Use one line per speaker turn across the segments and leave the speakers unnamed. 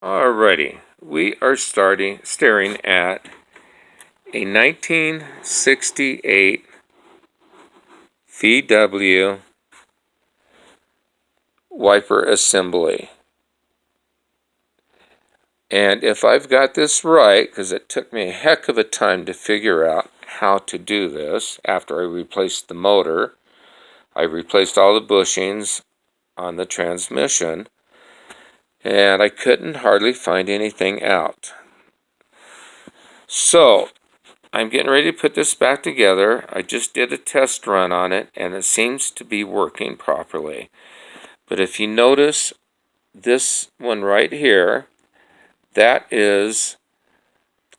Alrighty, we are staring at a 1968 VW wiper assembly. And if I've got this right, because it took me a heck of a time to figure out how to do this after I replaced the motor, I replaced all the bushings on the transmission, and I couldn't hardly find anything out. So, I'm getting ready to put this back together. I just did a test run on it, and it seems to be working properly. But if you notice this one right here, that is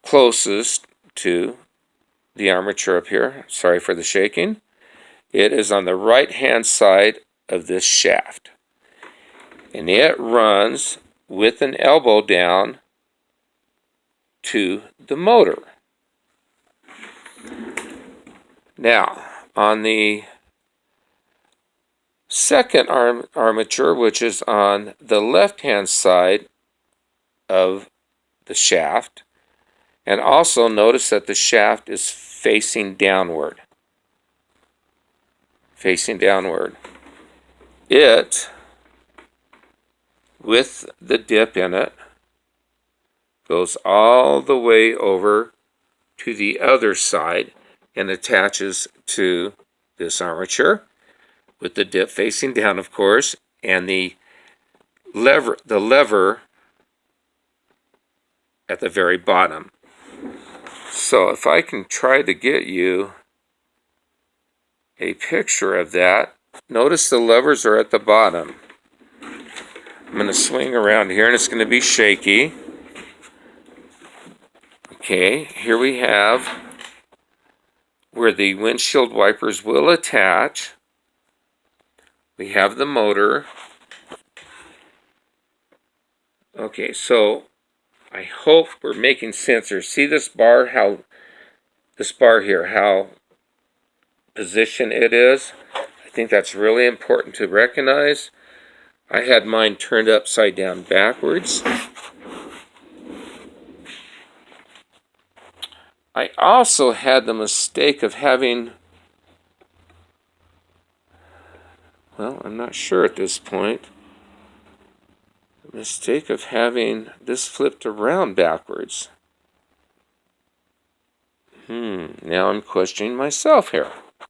closest to the armature up here. Sorry for the shaking. It is on the right-hand side of this shaft. And it runs with an elbow down to the motor. Now, on the second armature, which is on the left-hand side of the shaft, and also notice that the shaft is facing downward. Facing downward. It, with the dip in it, goes all the way over to the other side and attaches to this armature with the dip facing down, of course, and the lever at the very bottom. So if I can try to get you a picture of that, notice the levers are at the bottom. I'm going to swing around here and it's going to be shaky. Okay, here we have where the windshield wipers will attach. We have the motor. Okay, so I hope we're making sense here. See this bar, how positioned it is? I think that's really important to recognize. I had mine turned upside down backwards. I also had the mistake of having, well, I'm not sure at this point, the mistake of having this flipped around backwards. Now I'm questioning myself here.